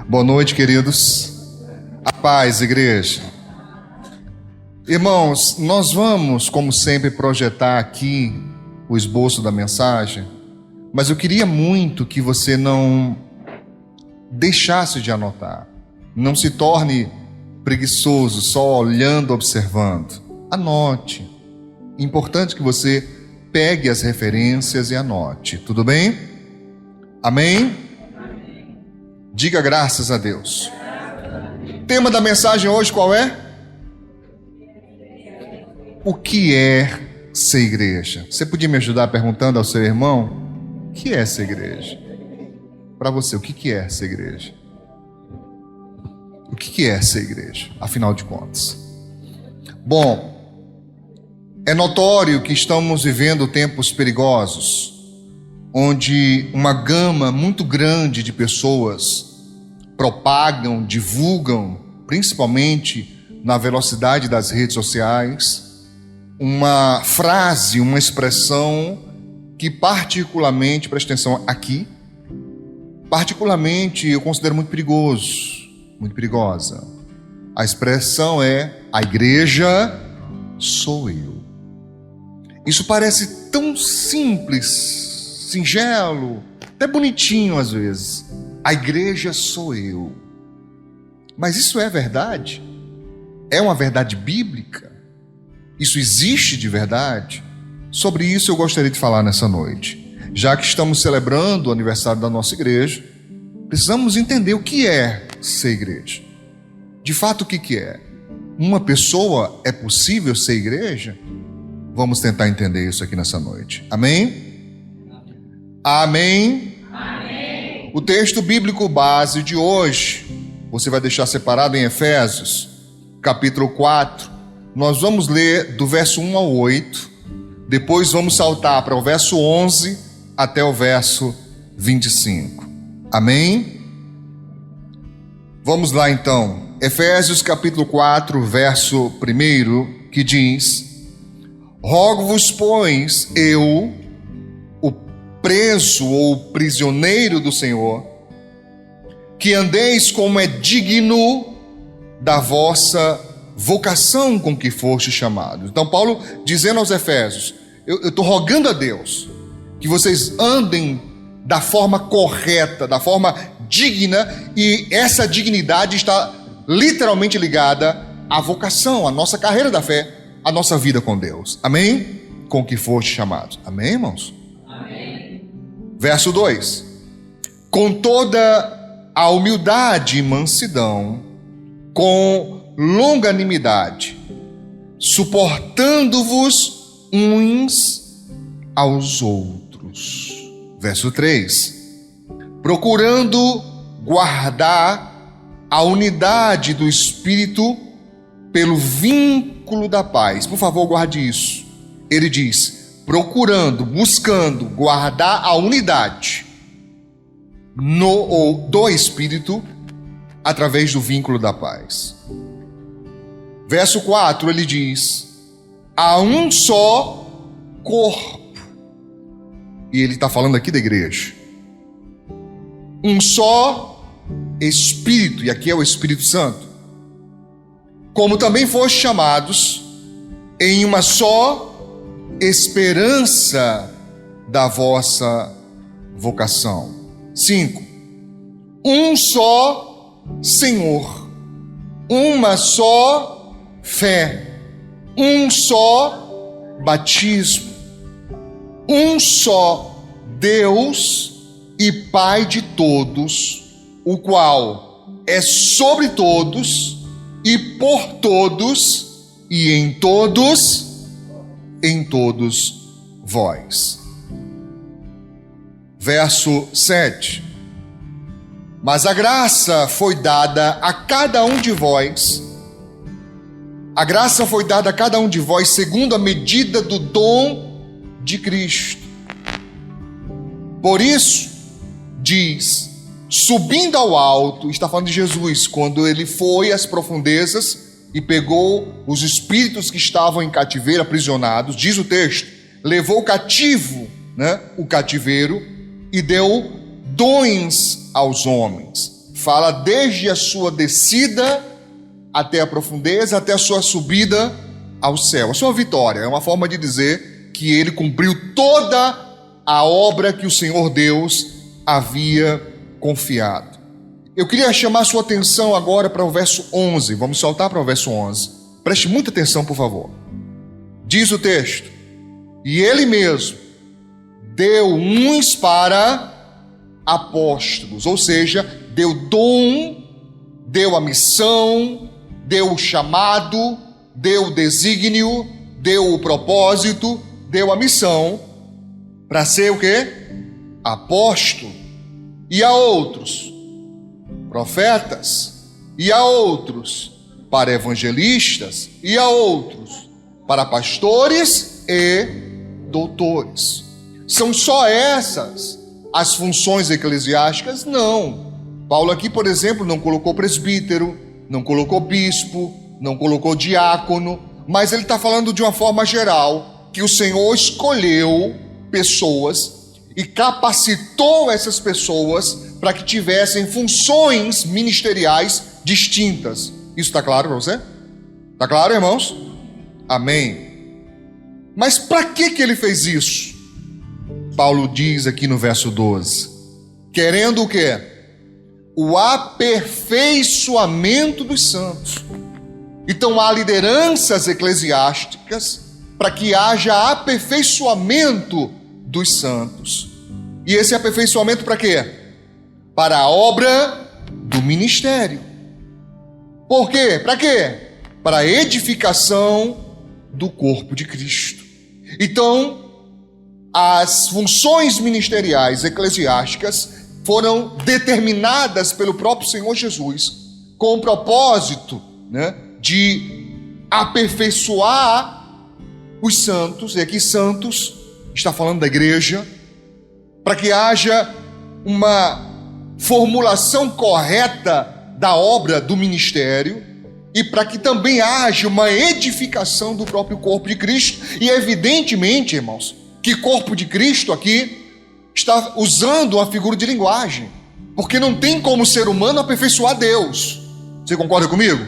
Boa noite, queridos. A paz, igreja. Irmãos, nós vamos, como sempre, projetar aqui o esboço da mensagem, mas eu queria muito que você não deixasse de anotar. Não se torne preguiçoso, só olhando, observando. Anote. Importante que você pegue as referências e anote. Tudo bem? Amém? Diga graças a Deus. O tema da mensagem hoje qual é? O que é ser igreja? Você podia me ajudar perguntando ao seu irmão? O que é ser igreja? Para você, o que é ser igreja? O que é ser igreja, afinal de contas? Bom, é notório que estamos vivendo tempos perigosos, onde uma gama muito grande de pessoas propagam, divulgam, principalmente na velocidade das redes sociais, uma frase, uma expressão que particularmente, presta atenção aqui, particularmente eu considero muito perigoso, muito perigosa. A expressão é: a igreja sou eu. Isso parece tão simples, singelo, até bonitinho às vezes. A igreja sou eu. Mas isso é verdade? É uma verdade bíblica? Isso existe de verdade? Sobre isso eu gostaria de falar nessa noite. Já que estamos celebrando o aniversário da nossa igreja, precisamos entender o que é ser igreja. De fato, o que é? Uma pessoa é possível ser igreja? Vamos tentar entender isso aqui nessa noite. Amém? Amém? Amém. O texto bíblico base de hoje, você vai deixar separado em Efésios, capítulo 4. Nós vamos ler do verso 1 ao 8, depois vamos saltar para o verso 11 até o verso 25. Amém? Vamos lá então. Efésios capítulo 4, verso 1, que diz: rogo-vos, pois, eu, preso ou prisioneiro do Senhor, que andeis como é digno da vossa vocação com que foste chamados. Então Paulo dizendo aos Efésios: eu estou rogando a Deus que vocês andem da forma correta, da forma digna, e essa dignidade está literalmente ligada à vocação, à nossa carreira da fé, à nossa vida com Deus. Amém? Com que foste chamados. Amém, irmãos? Verso 2: com toda a humildade e mansidão, com longanimidade, suportando-vos uns aos outros. Verso 3: procurando guardar a unidade do Espírito pelo vínculo da paz. Por favor, guarde isso. Ele diz: procurando, buscando guardar a unidade do Espírito através do vínculo da paz. Verso 4, ele diz: há um só corpo. E ele está falando aqui da igreja. Um só Espírito, e aqui é o Espírito Santo. Como também foste chamados em uma só esperança da vossa vocação. 5. Um só Senhor, uma só fé, um só batismo, um só Deus e Pai de todos, o qual é sobre todos e por todos e em todos vós. Verso 7: mas a graça foi dada a cada um de vós, segundo a medida do dom de Cristo. Por isso, diz, subindo ao alto, está falando de Jesus, quando ele foi às profundezas e pegou os espíritos que estavam em cativeiro, aprisionados, diz o texto, levou cativo, o cativeiro, e deu dons aos homens, fala desde a sua descida até a profundeza, até a sua subida ao céu. A sua vitória é uma forma de dizer que ele cumpriu toda a obra que o Senhor Deus havia confiado. Eu queria chamar a sua atenção agora para o verso 11. Vamos saltar para o verso 11. Preste muita atenção, por favor. Diz o texto: e ele mesmo deu uns para apóstolos, ou seja, deu dom, deu a missão, deu o chamado, deu o desígnio, deu o propósito, deu a missão para ser o quê? Apóstolo. E a outros, profetas. E a outros, para evangelistas. E a outros, para pastores e doutores. São só essas as funções eclesiásticas? Não. Paulo aqui, por exemplo, não colocou presbítero, não colocou bispo, não colocou diácono, mas ele está falando de uma forma geral, que o Senhor escolheu pessoas e capacitou essas pessoas para que tivessem funções ministeriais distintas. Isso está claro para você? Está claro, irmãos? Amém. Mas para que ele fez isso? Paulo diz aqui no verso 12, querendo o quê? O aperfeiçoamento dos santos. Então há lideranças eclesiásticas para que haja aperfeiçoamento dos santos. E esse aperfeiçoamento para quê? Para a obra do ministério. Por quê? Para quê? Para a edificação do corpo de Cristo. Então, as funções ministeriais eclesiásticas foram determinadas pelo próprio Senhor Jesus com o propósito, de aperfeiçoar os santos, e aqui santos está falando da igreja, para que haja uma formulação correta da obra do ministério e para que também haja uma edificação do próprio corpo de Cristo. E evidentemente, irmãos, que corpo de Cristo aqui está usando uma figura de linguagem, porque não tem como o ser humano aperfeiçoar Deus. Você concorda comigo?